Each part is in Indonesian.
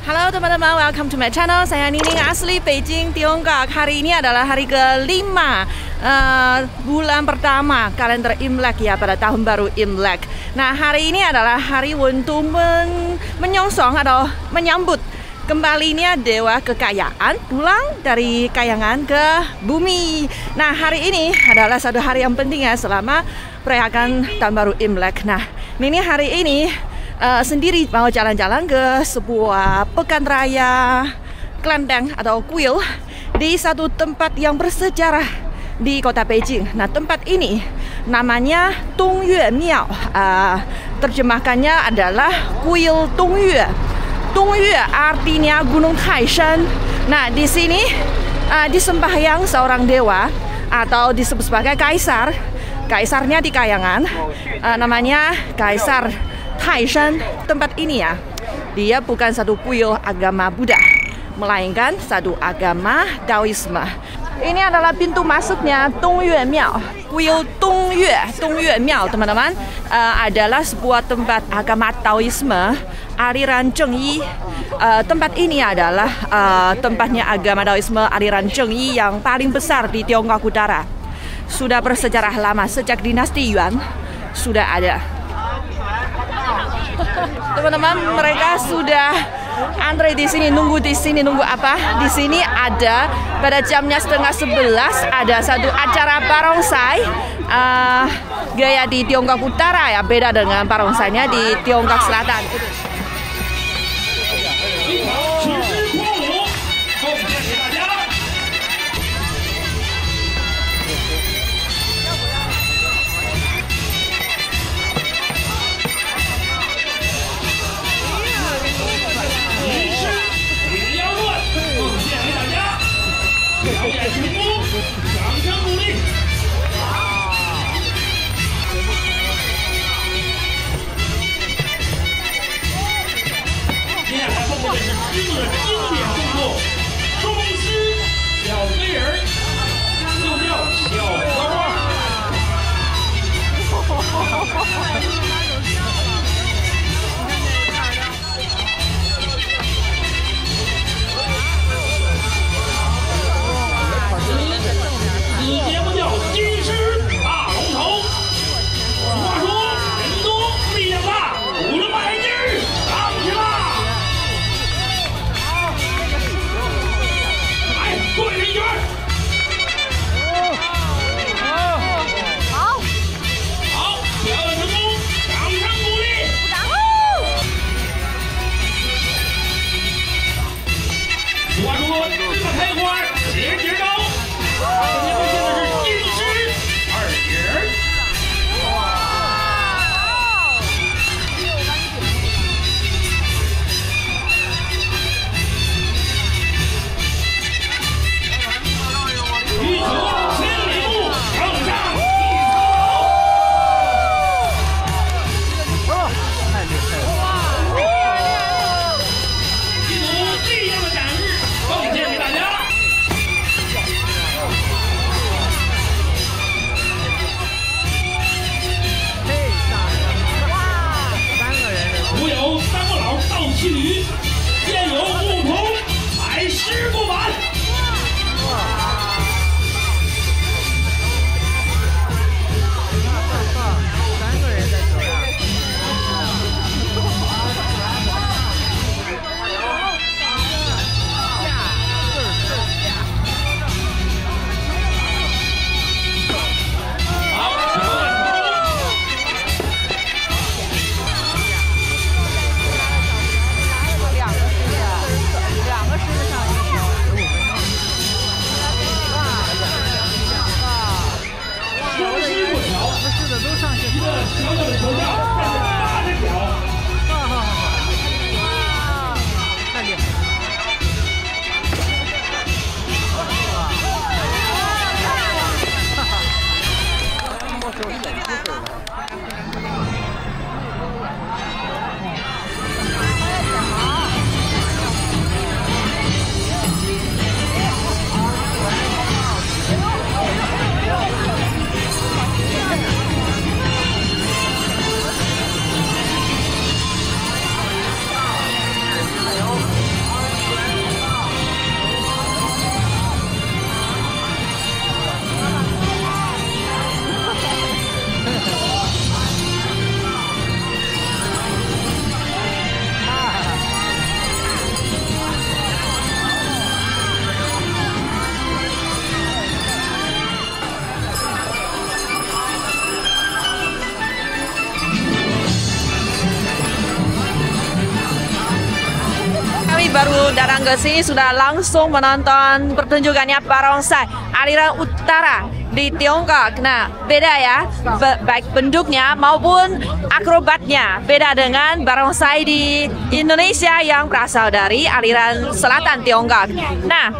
Halo teman-teman, welcome to my channel. Saya Nining, asli Beijing, Tiongkok. Hari ini adalah hari ke-5 bulan pertama kalender Imlek ya, pada tahun baru Imlek. Nah, hari ini adalah hari untuk menyongsong atau menyambut kembalinya Dewa Kekayaan pulang dari kayangan ke bumi. Nah, hari ini adalah satu hari yang penting ya selama perayaan tahun baru Imlek. Nah, Nining hari ini sendiri mau jalan-jalan ke sebuah pekan raya kelenteng atau kuil di satu tempat yang bersejarah di kota Beijing. Nah, tempat ini namanya Dongyue Miao. Terjemahkannya adalah kuil Dongyue. Dongyue artinya Gunung Taishan. Nah, di sini disembahyang seorang dewa atau disebut sebagai kaisar. Kaisarnya di kayangan, namanya Kaisar Taishan. Tempat ini ya, dia bukan satu kuil agama Buddha, melainkan satu agama Daoisme. Ini adalah pintu masuknya Dongyue Miao. Kuil Dongyue Miao, teman-teman, adalah sebuah tempat agama Daoisme aliran Zhengyi. Tempat ini adalah tempatnya agama Daoisme aliran Zhengyi yang paling besar di Tiongkok Utara. Sudah bersejarah lama, sejak dinasti Yuan sudah ada. Teman-teman, mereka sudah antre di sini, nunggu apa? Di sini ada pada jamnya 10:30 ada satu acara barongsai. Gaya di Tiongkok Utara ya, beda dengan barongsainya di Tiongkok Selatan. baru datang ke sini sudah langsung menonton pertunjukannya barongsai aliran utara di Tiongkok. Nah, beda ya, baik bentuknya maupun akrobatnya. Beda dengan barongsai di Indonesia yang berasal dari aliran selatan Tiongkok. Nah,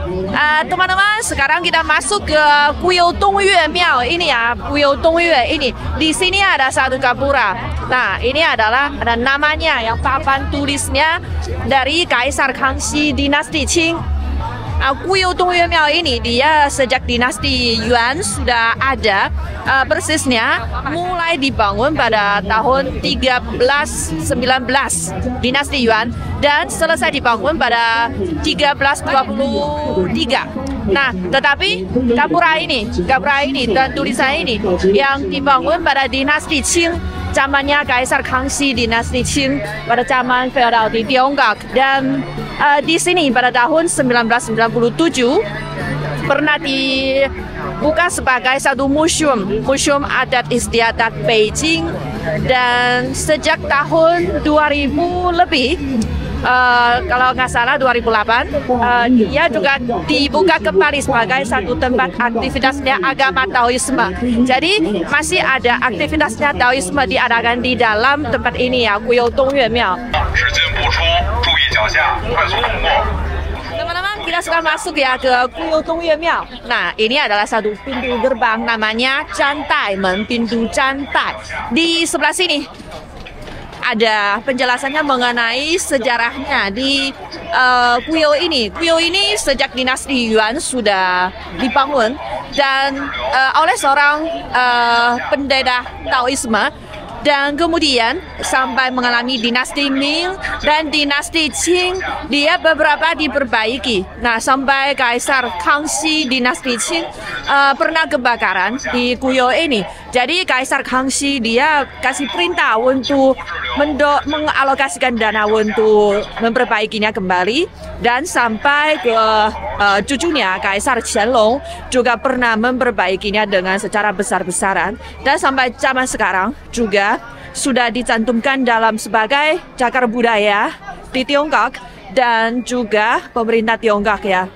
teman-teman, sekarang kita masuk ke Guyou Dongyue Miao ini ya, Guyou Dongyue ini. Di sini ada satu gapura. Nah, ini adalah ada namanya yang papan tulisnya dari Kaisar Kangxi dinasti Qing. Guyou Dongyue Miao ini dia sejak dinasti Yuan sudah ada, persisnya mulai dibangun pada tahun 1319 dinasti Yuan dan selesai dibangun pada 1323. Nah, tetapi gapura ini dan tulisan ini yang dibangun pada dinasti Qing, zamannya Kaisar Kangxi dinasti Qing pada zaman feodal di Tiongkok. Dan di sini pada tahun 1997 pernah dibuka sebagai satu museum adat istiadat Beijing, dan sejak tahun 2000 lebih, kalau nggak salah 2008, ia juga dibuka kembali sebagai satu tempat aktivitasnya agama Taoisme. Jadi masih ada aktivitasnya Taoisme diadakan di dalam tempat ini ya, Guyou Dongyue Miao. Teman-teman, kita sekarang masuk ya ke Guyou Dongyue Miao. Nah, ini adalah satu pintu gerbang namanya Zhantai Men, pintu Zhantai. Di sebelah sini ada penjelasannya mengenai sejarahnya di Guyou ini. Guyou ini sejak dinasti Yuan sudah dibangun dan oleh seorang pendeta Taoisme, dan kemudian sampai mengalami dinasti Ming dan dinasti Qing, dia beberapa diperbaiki. Nah, sampai Kaisar Kangxi dinasti Qing pernah kebakaran di Guyou ini. Jadi Kaisar Kangxi dia kasih perintah untuk mengalokasikan dana untuk memperbaikinya kembali, dan sampai ke cucunya Kaisar Qianlong juga pernah memperbaikinya dengan secara besar-besaran, dan sampai zaman sekarang juga sudah dicantumkan dalam sebagai cagar budaya di Tiongkok, dan juga pemerintah Tiongkok ya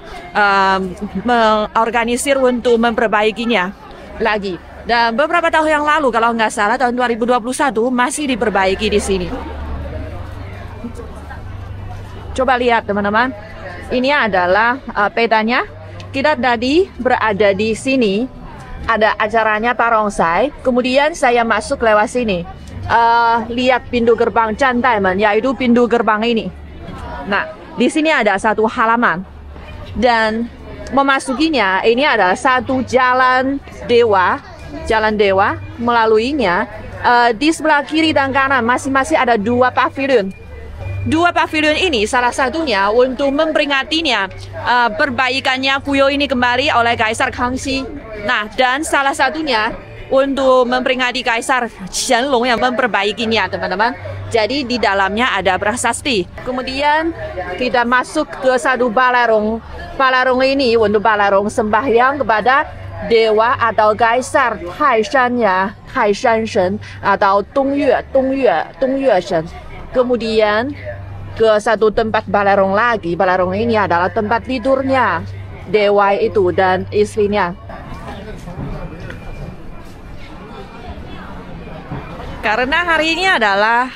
mengorganisir untuk memperbaikinya lagi. Dan beberapa tahun yang lalu, kalau nggak salah tahun 2021 masih diperbaiki di sini. Coba lihat teman-teman, ini adalah petanya. Kita tadi berada di sini, ada acaranya barongsai. Kemudian saya masuk lewat sini. Lihat pintu gerbang Zhantai Men, yaitu pintu gerbang ini. Nah, di sini ada satu halaman, dan memasukinya ini adalah satu jalan dewa. Melaluinya di sebelah kiri dan kanan masing-masing ada dua pavilion. Dua pavilion ini salah satunya untuk memperingatinya perbaikannya Guyou ini kembali oleh Kaisar Kangxi. Nah, dan salah satunya untuk memperingati Kaisar Qianlong yang memperbaikinya, teman-teman. Jadi di dalamnya ada prasasti. Kemudian kita masuk ke satu balarong. Balarong ini untuk balarong sembahyang kepada dewa atau kaisar Taishan ya, Taishan Shen atau Dongyue Shen. Kemudian ke satu tempat balarong lagi. Balarong ini adalah tempat tidurnya dewa itu dan istrinya. Karena hari ini adalah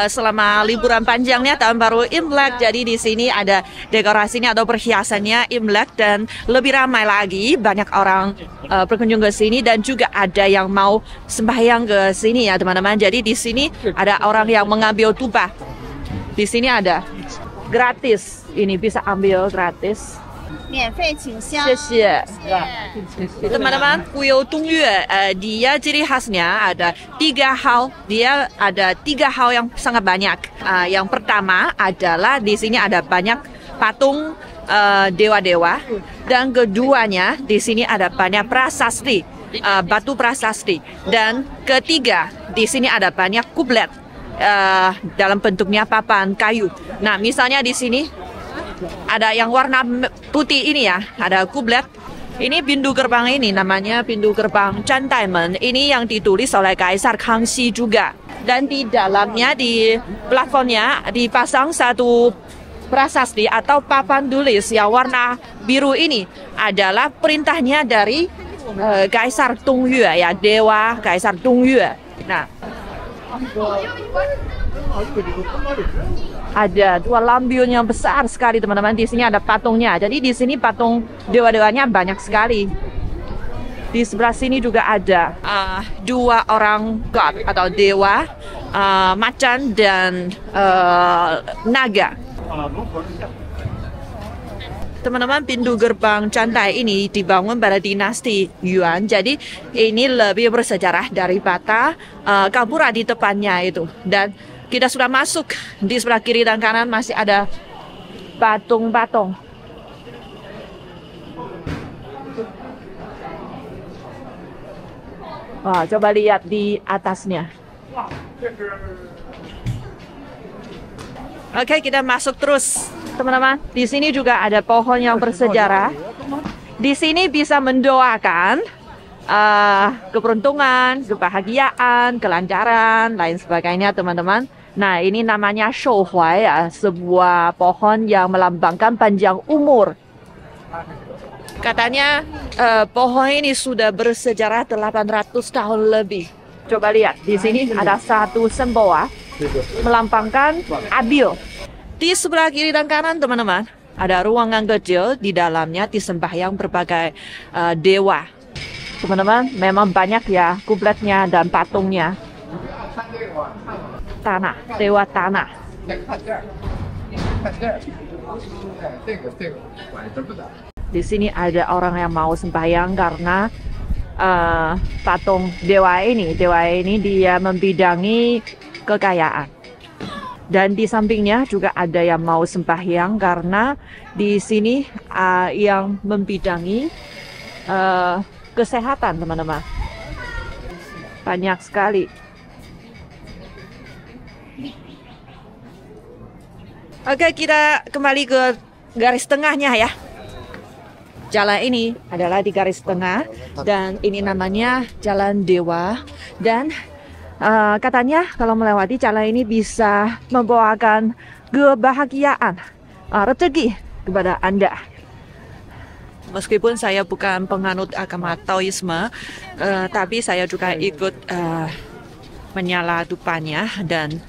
selama liburan panjangnya tahun baru Imlek, jadi di sini ada dekorasinya atau perhiasannya Imlek, dan lebih ramai lagi, banyak orang berkunjung ke sini, dan juga ada yang mau sembahyang ke sini ya teman-teman. Jadi di sini ada orang yang mengambil tumpah. Di sini ada gratis, ini bisa ambil gratis. Teman-teman, Guyou Dongyue dia ciri khasnya ada 3 hal. Dia ada 3 hal yang sangat banyak. Yang pertama adalah di sini ada banyak patung dewa-dewa, dan keduanya di sini ada banyak prasasti, batu prasasti, dan ketiga di sini ada banyak kublet dalam bentuknya papan kayu. Nah, misalnya di sini ada yang warna putih ini ya, ada kublet. Ini pintu gerbang ini namanya pintu gerbang Zhantai Men. Ini yang ditulis oleh Kaisar Kangxi juga. Dan di dalamnya, di plafonnya dipasang satu prasasti atau papan tulis yang warna biru ini adalah perintahnya dari Kaisar Dongyue ya, dewa Kaisar Dongyue. Nah, ada dua lampion yang besar sekali teman-teman. Di sini ada patungnya. Jadi di sini patung dewa-dewanya banyak sekali. Di sebelah sini juga ada dua orang god atau dewa, macan dan naga. Teman-teman, pintu gerbang Cantai ini dibangun pada dinasti Yuan. Jadi ini lebih bersejarah daripada Gapura di depannya itu. Dan kita sudah masuk. Di sebelah kiri dan kanan masih ada patung-patung. Wah, coba lihat di atasnya. Oke, kita masuk terus, teman-teman. Di sini juga ada pohon yang bersejarah. Di sini bisa mendoakan keberuntungan, kebahagiaan, kelancaran, lain sebagainya, teman-teman. Nah, ini namanya Shouhuai, sebuah pohon yang melambangkan panjang umur. Katanya pohon ini sudah bersejarah 800 tahun lebih. Coba lihat, di sini ada satu semboa melambangkan abil. Di sebelah kiri dan kanan, teman-teman, ada ruangan kecil. Di dalamnya disembahyang berbagai dewa. Teman-teman, memang banyak ya kupletnya dan patungnya. Tanah, dewa tanah. Di sini ada orang yang mau sembahyang karena patung dewa ini dia membidangi kekayaan. Dan di sampingnya juga ada yang mau sembahyang karena di sini yang membidangi kesehatan, teman-teman. Banyak sekali. Oke, kita kembali ke garis tengahnya ya. Jalan ini adalah di garis tengah dan ini namanya Jalan Dewa. Dan katanya kalau melewati jalan ini bisa membawakan kebahagiaan, rezeki kepada Anda. Meskipun saya bukan penganut agama Taoisme, tapi saya juga ikut menyala dupanya dan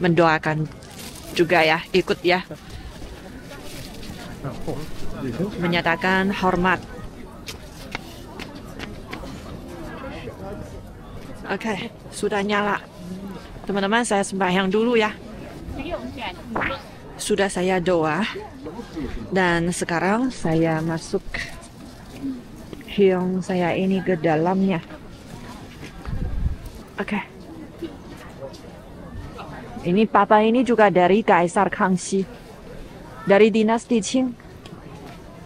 mendoakan juga ya, ikut ya. Menyatakan hormat. Oke, sudah nyala. Teman-teman, saya sembahyang dulu ya. Sudah saya doa. Dan sekarang saya masuk hyong saya ini ke dalamnya. Oke. Ini papa ini juga dari Kaisar Kangxi. Dari dinasti Qing.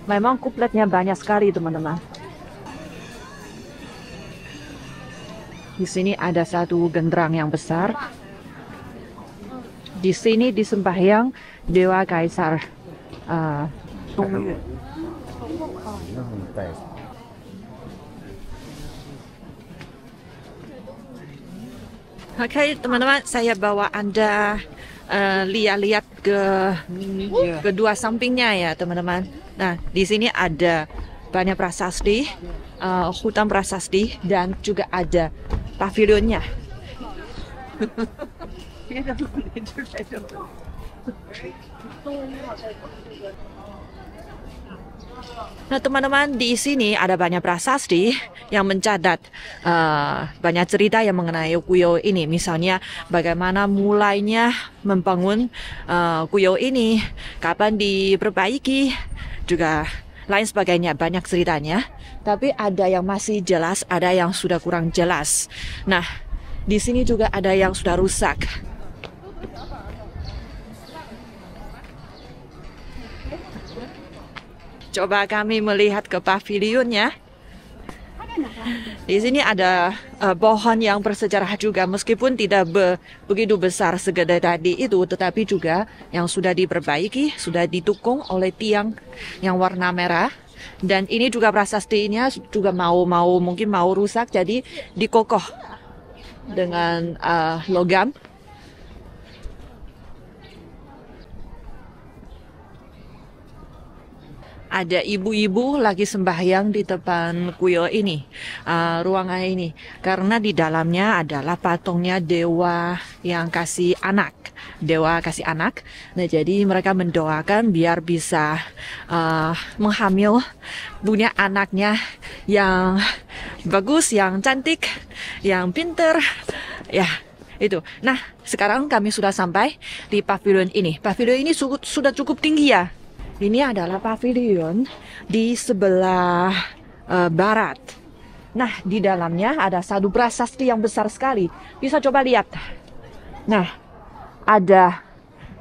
Memang kupletnya banyak sekali, teman-teman. Di sini ada satu genderang yang besar. Di sini disembahyang dewa Kaisar Dongyue. Oke, teman-teman, saya bawa Anda lihat-lihat ke kedua sampingnya ya, teman-teman. Nah, di sini ada banyak prasasti, hutan prasasti, dan juga ada pavilionnya. Nah, teman-teman, di sini ada banyak prasasti yang mencatat banyak cerita yang mengenai kuil ini. Misalnya bagaimana mulainya membangun kuil ini, kapan diperbaiki, juga lain sebagainya. Banyak ceritanya, tapi ada yang masih jelas, ada yang sudah kurang jelas. Nah, di sini juga ada yang sudah rusak. Coba kami melihat ke pavilionnya. Di sini ada pohon yang bersejarah juga, meskipun tidak begitu besar segede tadi itu, tetapi juga yang sudah diperbaiki, sudah didukung oleh tiang yang warna merah. Dan ini juga prasastinya juga mungkin mau rusak, jadi dikokoh dengan logam. ada ibu-ibu lagi sembahyang di depan kuil ini, ruangan ini, karena di dalamnya adalah patungnya dewa yang kasih anak, dewa kasih anak. Nah, jadi mereka mendoakan biar bisa menghamil, punya anaknya yang bagus, yang cantik, yang pinter, ya. Itu. Nah, sekarang kami sudah sampai di pavilion ini. Pavilion ini sudah cukup tinggi ya. Ini adalah pavilion di sebelah barat. Nah, di dalamnya ada satu prasasti yang besar sekali. Bisa coba lihat. Nah, ada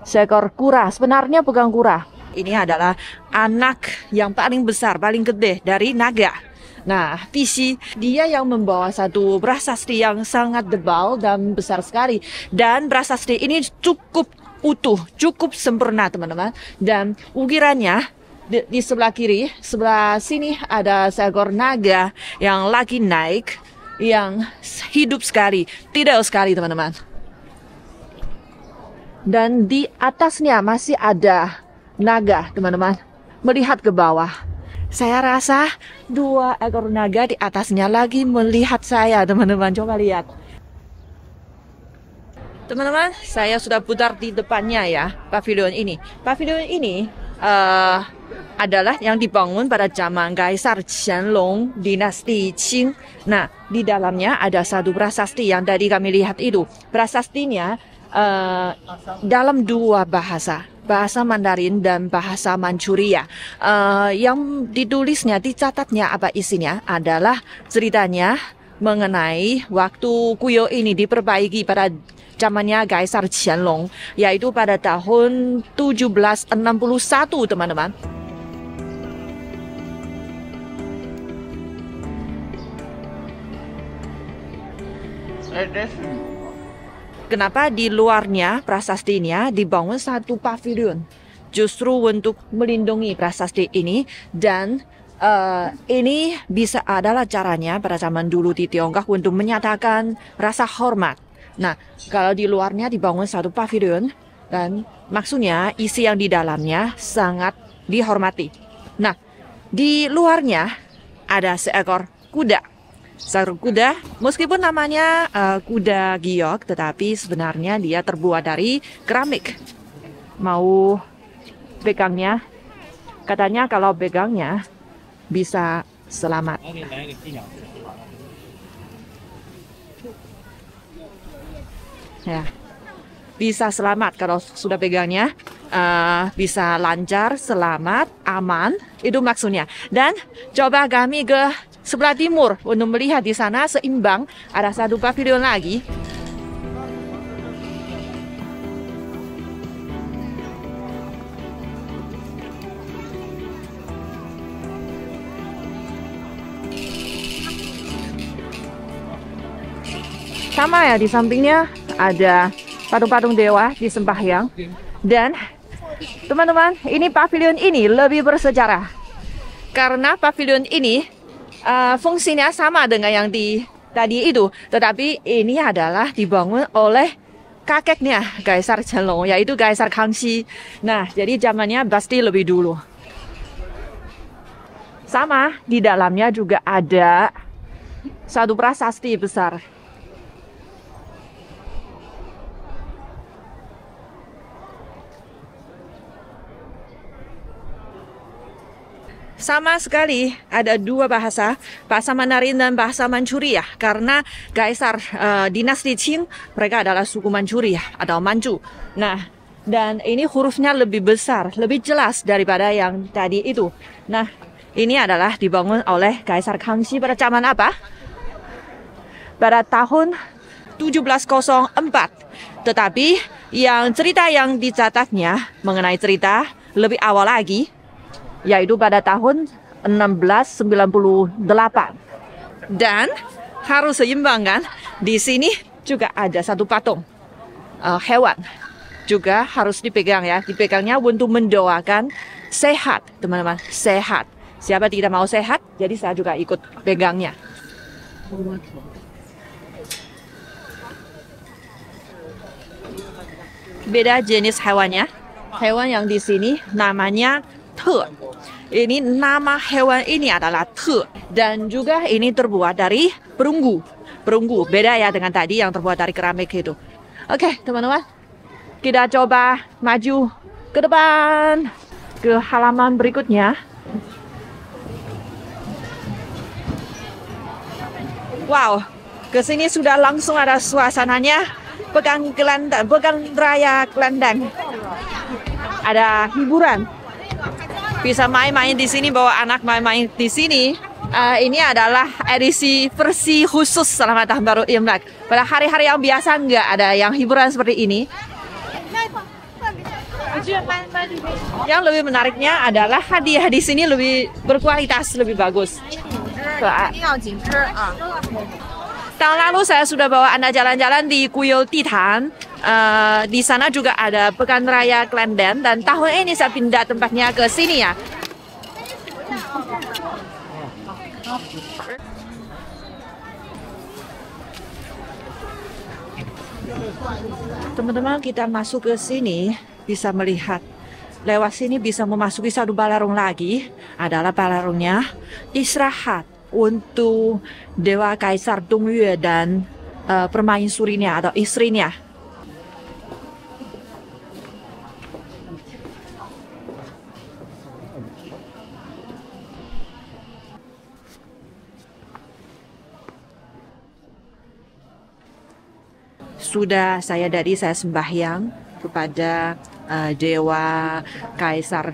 seekor kura. Sebenarnya bukan kura. Ini adalah anak yang paling besar, paling gede dari naga. Nah, Pisi, dia yang membawa satu prasasti yang sangat tebal dan besar sekali. Dan prasasti ini cukup utuh, cukup sempurna, teman-teman. Dan ukirannya di sebelah kiri, sebelah sini ada seekor naga yang lagi naik, yang hidup sekali, tidak sekali, teman-teman. Dan di atasnya masih ada naga, teman-teman. Melihat ke bawah. Saya rasa 2 ekor naga di atasnya lagi melihat saya, teman-teman. Coba lihat. Teman-teman, saya sudah putar di depannya ya, pavilion ini. Pavilion ini adalah yang dibangun pada zaman Kaisar Qianlong dinasti Qing. Nah, di dalamnya ada satu prasasti yang tadi kami lihat itu. Prasastinya dalam 2 bahasa. Bahasa Mandarin dan bahasa Manchuria. Yang ditulisnya, dicatatnya apa isinya adalah ceritanya mengenai waktu kuil ini diperbaiki pada zamannya Kaisar Qianlong, yaitu pada tahun 1761, teman-teman. Kenapa di luarnya prasastinya dibangun satu pavilion? Justru untuk melindungi prasasti ini, dan ini bisa adalah caranya pada zaman dulu di Tiongkok untuk menyatakan rasa hormat. Nah, kalau di luarnya dibangun satu pavilion, dan maksudnya isi yang di dalamnya sangat dihormati. Nah, di luarnya ada seekor kuda. Seekor kuda, meskipun namanya kuda giok, tetapi sebenarnya dia terbuat dari keramik. Mau pegangnya, katanya kalau pegangnya bisa selamat. Ya, bisa selamat kalau sudah pegangnya, bisa lancar, selamat, aman, itu maksudnya. Dan coba kami ke sebelah timur untuk melihat di sana seimbang, ada satu pavilion lagi. Sama ya, di sampingnya ada patung-patung dewa di sembahyang. Dan teman-teman, ini pavilion ini lebih bersejarah. Karena pavilion ini fungsinya sama dengan yang di tadi itu, tetapi ini adalah dibangun oleh kakeknya Kaisar Qianlong, yaitu Kaisar Kangxi. Nah, jadi zamannya pasti lebih dulu. Sama, di dalamnya juga ada satu prasasti besar. Sama sekali ada 2 bahasa, bahasa Mandarin dan bahasa Manchuria. Karena Kaisar dinasti Qing, mereka adalah suku Manchuria atau Manchu. Nah, dan ini hurufnya lebih besar, lebih jelas daripada yang tadi itu. Nah, ini adalah dibangun oleh Kaisar Kangxi pada zaman apa? Pada tahun 1704. Tetapi yang cerita yang dicatatnya mengenai cerita lebih awal lagi, yaitu pada tahun 1698. Dan harus seimbang kan? Di sini juga ada satu patung hewan, juga harus dipegang ya. Dipegangnya untuk mendoakan sehat, teman-teman, sehat. Siapa tidak mau sehat, jadi saya juga ikut pegangnya. Beda jenis hewannya. Hewan yang di sini namanya te. Ini nama hewan ini adalah te dan juga ini terbuat dari perunggu. Perunggu beda ya dengan tadi yang terbuat dari keramik itu. Oke, teman-teman. Kita coba maju ke depan ke halaman berikutnya. Wow, ke sini sudah langsung ada suasananya Pekan Raya Kelandang. Ada hiburan. Bisa main-main di sini, bawa anak main-main di sini. Ini adalah edisi versi khusus Selamat Tahun Baru Imlek. Pada hari-hari yang biasa nggak ada yang hiburan seperti ini. Yang lebih menariknya adalah hadiah di sini lebih berkualitas, lebih bagus. Tahun lalu saya sudah bawa Anda jalan-jalan di Kuyul Titan. Di sana juga ada Pekan Raya Kelandang dan tahun ini saya pindah tempatnya ke sini ya. Teman-teman, kita masuk ke sini bisa melihat lewat sini bisa memasuki satu balarung lagi, adalah balarungnya istirahat untuk Dewa Kaisar Dongyue dan permaisurinya atau istrinya. Sudah saya sembahyang kepada Dewa Kaisar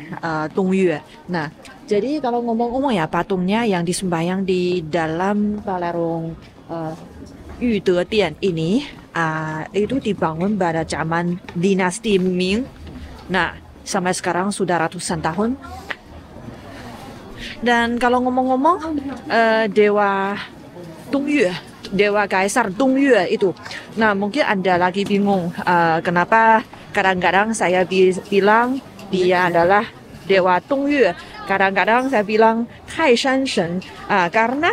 Dongyue. Nah, jadi kalau ngomong-ngomong ya, patungnya yang disembahyang di dalam balarung Yude Dian ini itu dibangun pada zaman dinasti Ming. Nah, sampai sekarang sudah ratusan tahun. Dan kalau ngomong-ngomong Dewa Dongyue, Dewa Kaisar Dongyue itu. Nah, mungkin Anda lagi bingung kenapa kadang-kadang saya bilang dia adalah Dewa Dongyue. Kadang-kadang saya bilang Taishan Shen. Karena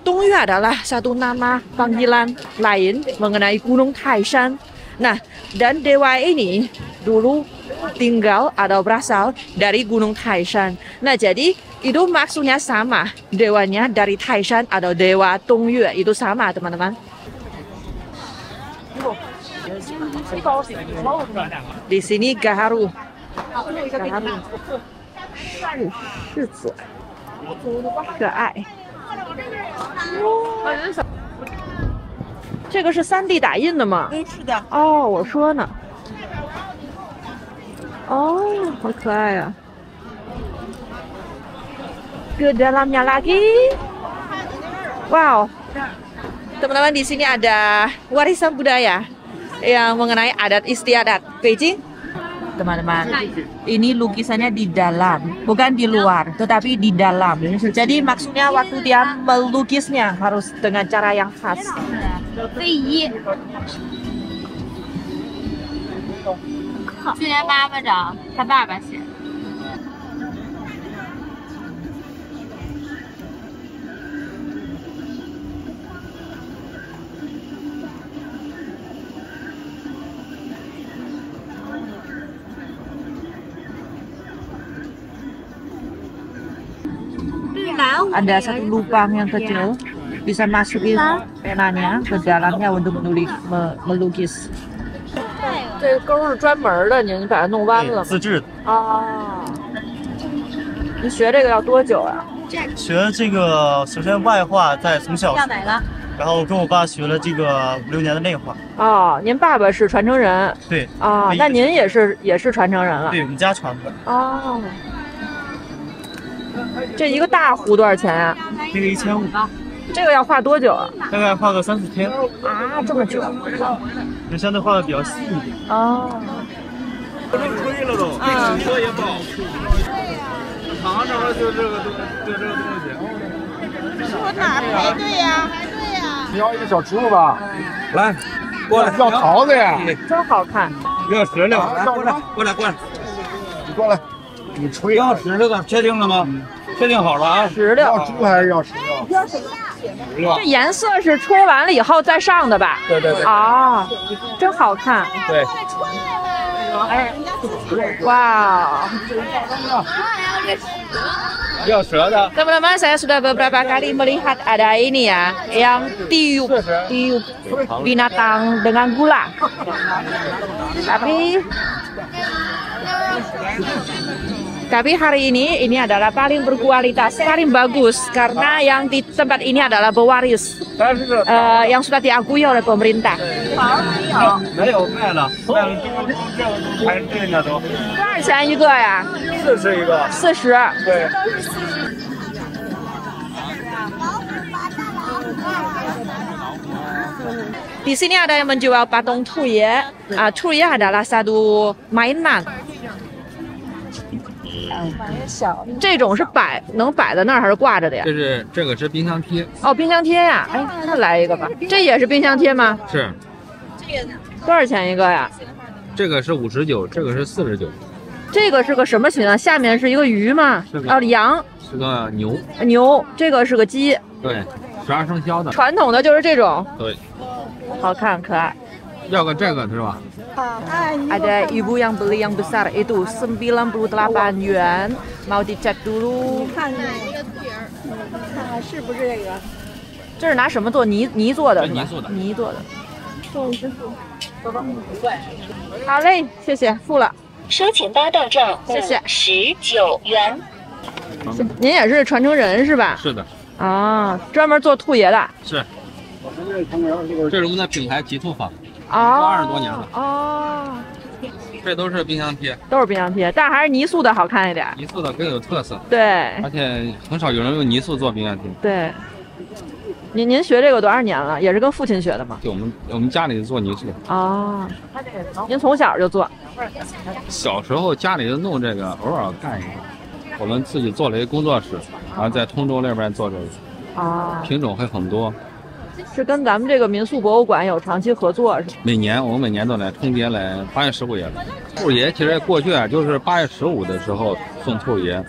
Dongyue adalah satu nama panggilan lain mengenai Gunung Taishan. Nah, dan dewa ini dulu tinggal atau berasal dari Gunung Taishan. Nah, jadi itu maksudnya sama. Dewanya dari Taishan atau Dewa Dongyue itu sama, teman-teman. Di sini gaharu. Keren. 这个是3D 打印的吗？是的。哦，我说呢。哦，好可爱呀！ Ke dalamnya lagi. Wow. Teman-teman, di sini ada warisan budaya yang mengenai adat istiadat Beijing. Teman-teman, ini lukisannya di dalam, bukan di luar, tetapi di dalam. Jadi maksudnya waktu dia melukisnya harus dengan cara yang khas. 去年妈妈长，他爸爸写。 Ada satu lubang yang kecil, bisa masukin penanya ke dalamnya untuk melukis. 这钩是专门的，您把它弄弯了吗？自制的。哦。你学这个要多久啊？学这个首先外画，再从小学，然后跟我爸学了这个5、6年的内画。哦，您爸爸是传承人。对。啊，那您也是传承人了。对，我们家传的。哦。 这一个大壶多少钱啊？这个1500。这个要画多久啊？大概画个3、4天。啊，这么久？就相对画的比较细一点。哦。不能吹了都，这也不好吃。尝尝就这个东西。我哪排队呀？排队呀！你要一个小植物吧？来，过来，要桃子呀！真好看。要石榴，过来，你过来，你吹。要石榴的，确定了吗？确定好了啊。石榴。要猪还是要石榴？要什么？这颜色是戳完了以后再上的吧？对对对。啊，真好看。对。Wow. Teman-teman, saya sudah beberapa kali melihat ada ini ya, yang tiup binatang dengan gula. Tapi hari ini adalah paling berkualitas, paling bagus karena yang di tempat ini adalah Bawarius yang sudah diakui oleh pemerintah. 没有卖了，卖了还是这个都多少钱一个呀40一个。 ？40。对。 Di sini ada yang menjual patung Tuye. Tuye adalah satu mainan. 这种是能摆在那儿还是挂着的呀？这个是冰箱贴。哦，冰箱贴呀！哎，那来一个吧。这也是冰箱贴吗？是。多少钱一个呀？这个是59，这个是49。这个是个什么形状？下面是一个鱼吗？羊。是个牛。牛，这个是个鸡。对，12生肖的。传统的就是这种。对。好看可爱。要个这个是吧？ Ada ibu yang beli yang besar itu 98 yuan. Mau dicek dulu. 看是不是这个？这是拿什么做？泥做的是吧？泥做的。好嘞，谢谢，付了。收钱包到账，谢谢。19元。您也是传承人是吧？是的。啊，专门做兔爷的。是。这是我们的品牌极兔坊。 20多年了哦，这都是冰箱贴，都是冰箱贴，但还是泥塑的好看一点。泥塑的更有特色，对，而且很少有人用泥塑做冰箱贴。对，您学这个多少年了？也是跟父亲学的吗？对，我们家里做泥塑。哦，您从小就做？小时候家里就弄这个，偶尔干一个。我们自己做了一个工作室，然后在通州那边做这个。啊，品种会很多。 是跟咱们这个民宿博物馆有长期合作是吗？我们每年都来春节来8月15也来。兔爷其实过去就是8月15的时候送兔爷，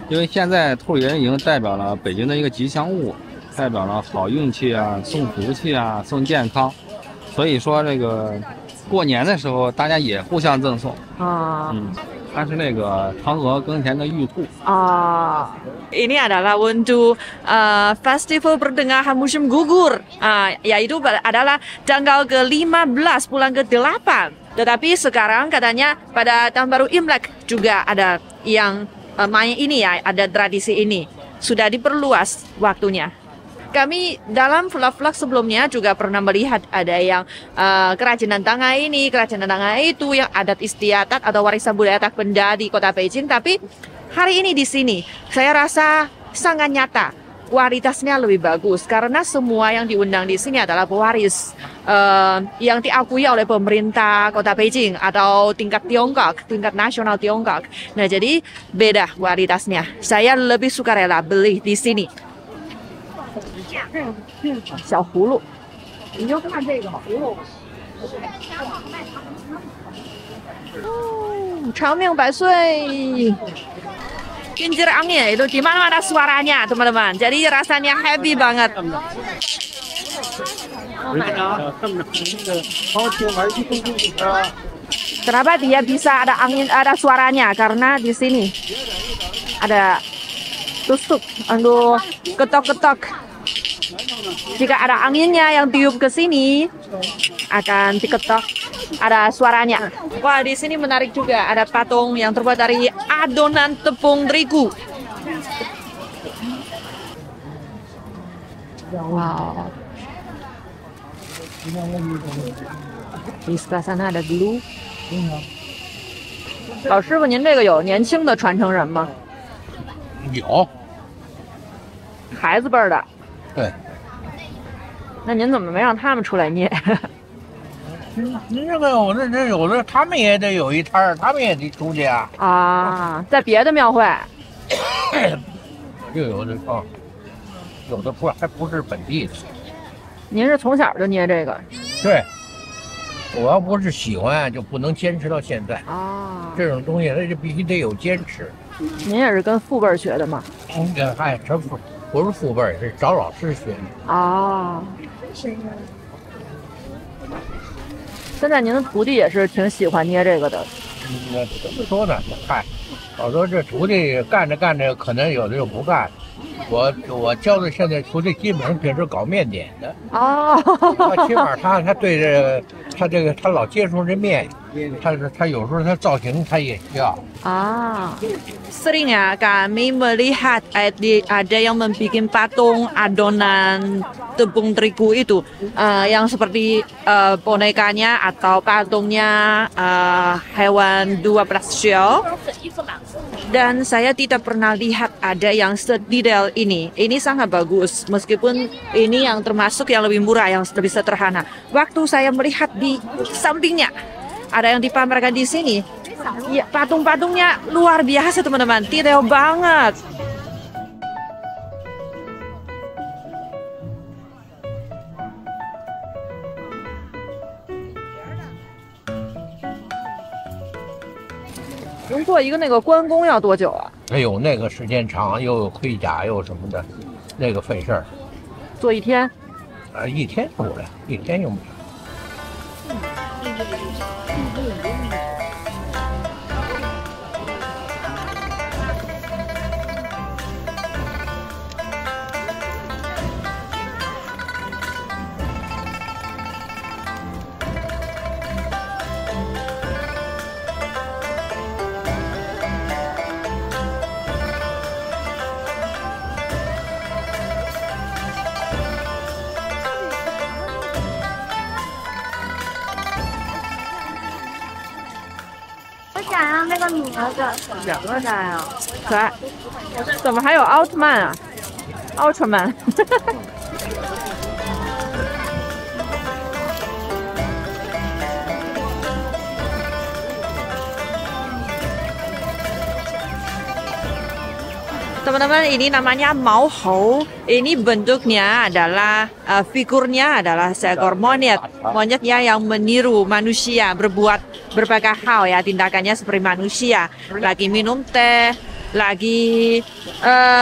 因为现在兔爷已经代表了北京的一个吉祥物，代表了好运气啊、送福气啊、送健康，所以说这个过年的时候大家也互相赠送啊。它是那个嫦娥耕田的玉兔啊。 Ini adalah untuk festival pertengahan musim gugur, yaitu adalah tanggal ke-15 bulan ke-8. Tetapi sekarang katanya pada tahun baru Imlek juga ada yang main ini ya, ada tradisi ini. Sudah diperluas waktunya. Kami dalam vlog-vlog sebelumnya juga pernah melihat ada yang kerajinan tangan ini, kerajinan tangan itu, yang adat istiadat atau warisan budaya tak benda di kota Beijing. Tapi hari ini di sini saya rasa sangat nyata kualitasnya lebih bagus karena semua yang diundang di sini adalah pewaris yang diakui oleh pemerintah kota Beijing atau tingkat Tiongkok, tingkat nasional Tiongkok. Nah jadi beda kualitasnya. Saya lebih sukarela beli di sini. 小葫芦，你就看这个葫芦。长命百岁。Kincir angin itu di mana-mana suaranya, teman-teman. Jadi rasanya happy banget. Kenapa dia bisa ada angin, ada suaranya? Karena di sini ada tusuk, ketok-ketok. Jika ada anginnya yang tiup ke sini, akan diketok, ada suaranya. Wah, di sini menarik juga. Ada patung yang terbuat dari adonan tepung terigu. Wow. Di sebelah sana ada glue. 老师傅，您这个有年轻的传承人吗？有，孩子辈儿的。对。那您怎么没让他们出来捏？这个有的有的，他们也得有一摊儿，他们也得出去啊。啊，在别的庙会。就有的啊，有的还不是本地的。您是从小就捏这个？对。我要不是喜欢，就不能坚持到现在。啊，这种东西那就必须得有坚持。您也是跟父辈学的吗？嗨，这不是父辈，是找老师学的。啊。现在您的徒弟也是挺喜欢捏这个的。怎么说呢？嗨，好多这徒弟干着干着，可能有的就不干。我教的现在徒弟基本上平时搞面点的。哦，他起码他对他老接触这面，他有时候他造型他也需要。Sering ya kami melihat ada yang membuat patung adonan tepung terigu itu yang seperti bonekanya atau patungnya hewan 12 shell. Dan saya tidak pernah lihat ada yang sedetail ini. Ini sangat bagus, meskipun ini yang termasuk yang lebih murah, yang lebih sederhana. Waktu saya melihat di sampingnya, ada yang dipamerkan di sini. Ya, patung-patungnya luar biasa teman-teman, detail banget. Untuk 一个那个关公要多久啊？哎呦，那个时间长，又有盔甲又什么的，那个费事儿。做一天？一天用不了，一天用不了。想要那个女儿的2个啥呀？可爱。怎么还有奥特曼啊？奥特曼。Teman-teman, ini namanya mauhou. Ini bentuknya adalah figurnya adalah seekor monyet. Monyetnya yang meniru manusia, berbuat berbagai hal ya, tindakannya seperti manusia. Lagi minum teh, lagi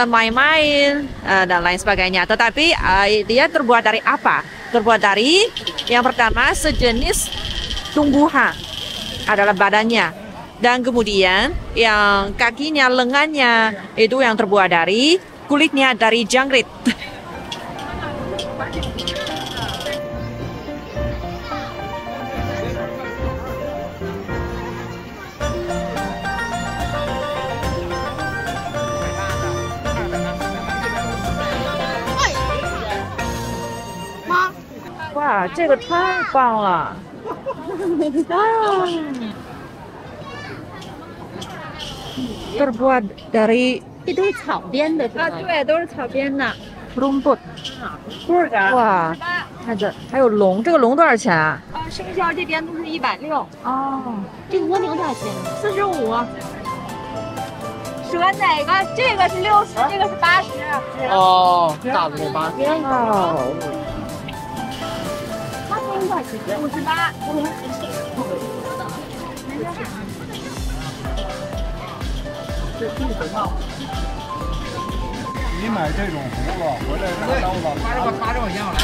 main-main dan lain sebagainya. Tetapi dia terbuat dari apa? Terbuat dari yang pertama sejenis tumbuhan adalah badannya. Dan kemudian yang kakinya, lengannya itu yang terbuat dari kulitnya dari jangkrik. Wah, 这个太棒了！ terbuat dari 这都是草编的，对，都是草编的。rumput， 不是的。哇，看这还有龙，这个龙多少钱啊？生肖这边都是160。哦，这个蜗牛多少钱？45。选哪个？这个是60，这个是80。哦，大的那80。哦。它多少钱？58。你买这种葫芦回来拿刀子，他这么样来。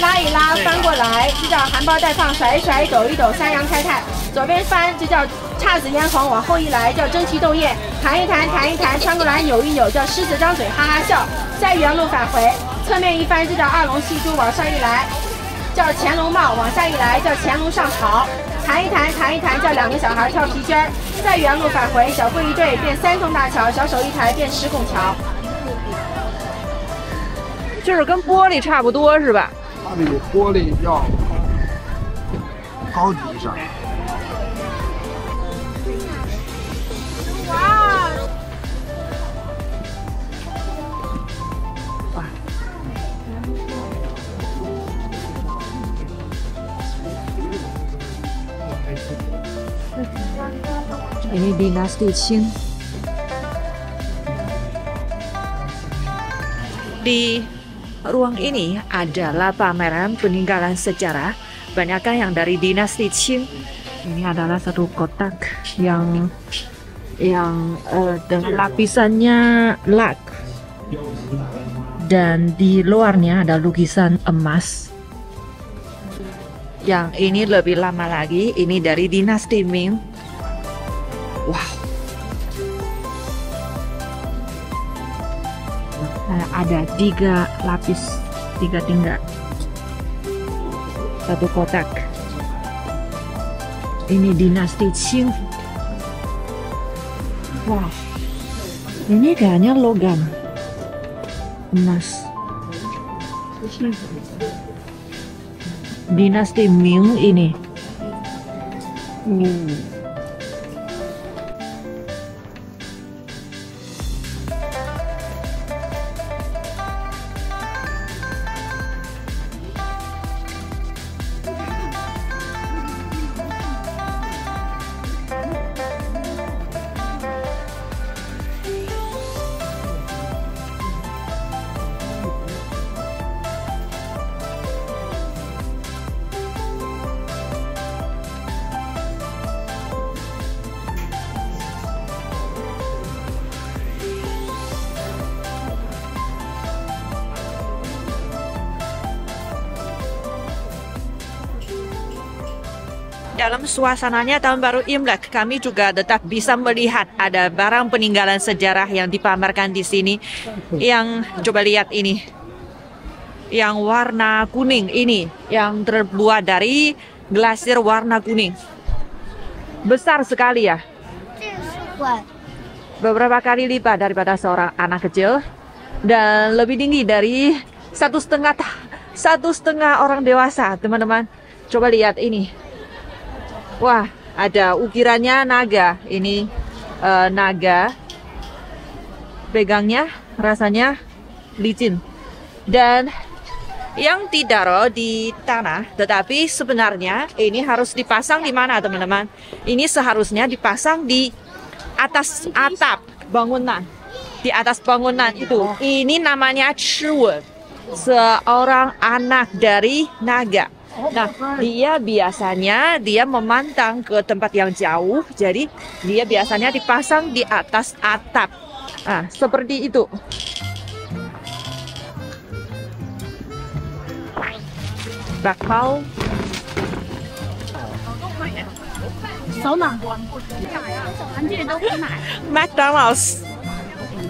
拉一拉，翻过来，这叫含苞待放；甩一甩，抖一抖，三阳开泰。左边翻，这叫姹紫嫣红；往后一来，叫争奇斗艳；弹一弹，弹一弹，穿过来扭一扭，叫狮子张嘴哈哈笑。再原路返回，侧面一翻，这叫二龙戏珠；往上一来，叫乾隆帽；往下一来，叫乾隆上朝。弹一弹，弹一弹，叫2个小孩跳皮筋儿。再原路返回，小步一对，变3重大桥；小手一抬，变10拱桥。就是跟玻璃差不多是吧？它比玻璃要高级一些。哇！哇！ Ini dinasti Qing. Di ruang ini adalah pameran peninggalan sejarah, banyakkan yang dari dinasti Qing. Ini adalah satu kotak yang dengan lapisannya lak, dan di luarnya ada lukisan emas. Yang ini lebih lama lagi, ini dari dinasti Ming. Wow. Ada 3 lapis, 3 tingkat, 1 kotak. Ini dinasti Qing. Wow. Ini kayaknya logam emas. Dinasti Ming ini. Dalam suasananya tahun baru Imlek, kami juga tetap bisa melihat ada barang peninggalan sejarah yang dipamerkan di sini. Yang coba lihat ini, yang warna kuning ini, yang terbuat dari glasir warna kuning. Besar sekali ya. Beberapa kali lipat daripada seorang anak kecil dan lebih tinggi dari 1,5 orang dewasa, teman-teman. Coba lihat ini. Wah, ada ukirannya naga. Ini naga. Pegangnya rasanya licin. Dan yang ditaruh di tanah, tetapi sebenarnya ini harus dipasang di mana, teman-teman? Ini seharusnya dipasang di atas atap bangunan. Di atas bangunan itu. Ini namanya Chiwen. Seorang anak dari naga. Nah, dia biasanya memantang ke tempat yang jauh, jadi dia biasanya dipasang di atas atap. Nah, seperti itu. Bakpao. McDonald's.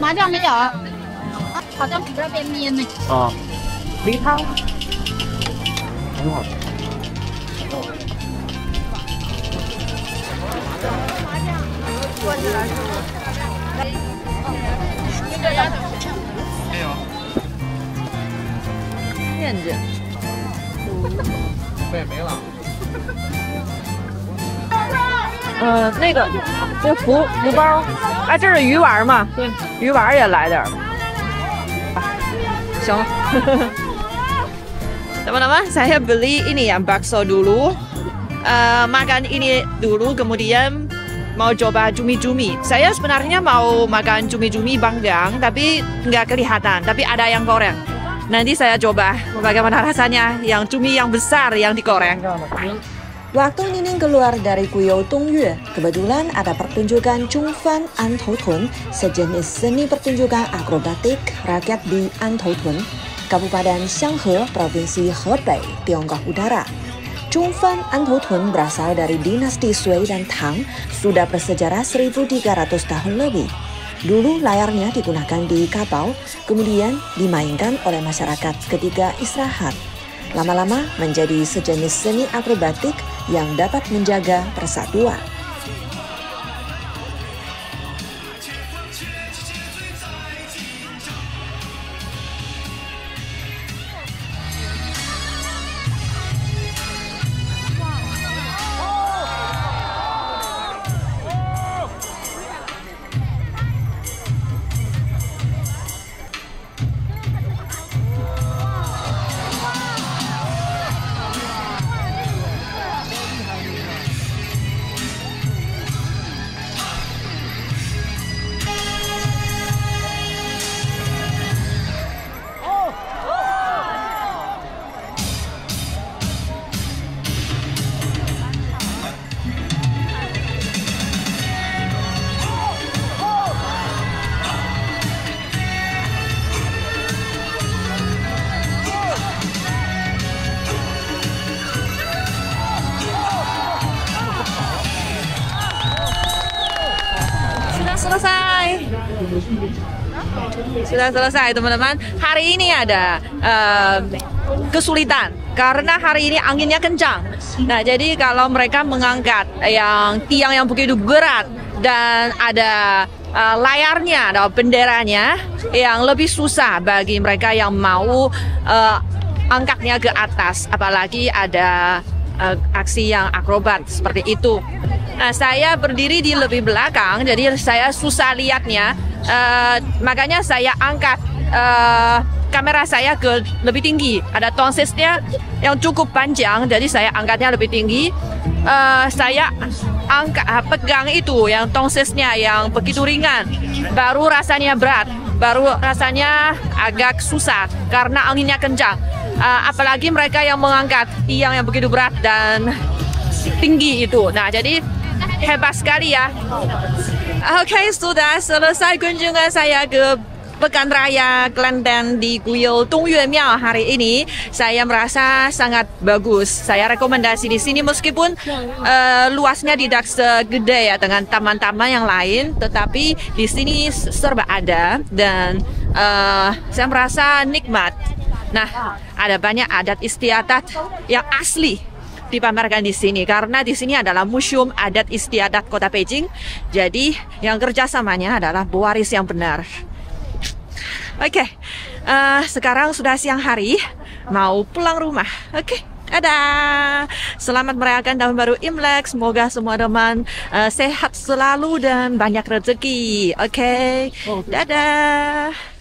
麻酱没有，好像比这边面呢。啊，梨汤。很好吃。面子。没了。那个，这福包，哎，这是鱼丸嘛？对，鱼丸也来点儿。行了。Teman-teman, saya beli ini ya, bakso dulu. Makan ini dulu, kemudian mau coba cumi-cumi. Saya sebenarnya mau makan cumi-cumi panggang, tapi nggak kelihatan. Tapi ada yang goreng. Nanti saya coba bagaimana rasanya yang cumi yang besar yang digoreng. Waktu Nining keluar dari Kuyou Dongyue, kebetulan ada pertunjukan Zhongfan Antoutun, sejenis seni pertunjukan akrobatik rakyat di Antoutun, Kabupaten Xianghe, Provinsi Hebei, Tiongkok Utara. Zhongfan Antoutun berasal dari dinasti Sui dan Tang, sudah bersejarah 1300 tahun lebih. Dulu layarnya digunakan di kapal, kemudian dimainkan oleh masyarakat ketika istirahat. Lama-lama menjadi sejenis seni akrobatik yang dapat menjaga persatuan. Sudah selesai teman-teman. Hari ini ada kesulitan karena hari ini anginnya kencang. Nah, jadi kalau mereka mengangkat yang tiang yang begitu berat dan ada layarnya atau benderanya yang lebih susah bagi mereka yang mau angkatnya ke atas, apalagi ada aksi yang akrobat seperti itu. Nah, saya berdiri di lebih belakang, jadi saya susah lihatnya. Makanya saya angkat kamera saya ke lebih tinggi. Ada tonsesnya yang cukup panjang, jadi saya angkatnya lebih tinggi. Saya pegang itu yang tonsesnya yang begitu ringan, baru rasanya berat, baru rasanya agak susah karena anginnya kencang. Apalagi mereka yang mengangkat tiang yang begitu berat dan tinggi itu. Nah, jadi hebat sekali ya. Oke, sudah selesai kunjungan saya ke Pekan Raya Kelenteng di Guyul Dongyue Miao hari ini. Saya merasa sangat bagus. Saya rekomendasi di sini meskipun luasnya tidak segede ya dengan taman-taman yang lain, tetapi di sini serba ada dan saya merasa nikmat. Nah, ada banyak adat istiadat yang asli dipamerkan di sini karena di sini adalah Museum Adat Istiadat Kota Beijing. Jadi yang kerjasamanya adalah pewaris yang benar. Oke, sekarang sudah siang hari, mau pulang rumah. Oke, dadah. Selamat merayakan Tahun Baru Imlek. Semoga semua teman sehat selalu dan banyak rezeki. Oke, dadah.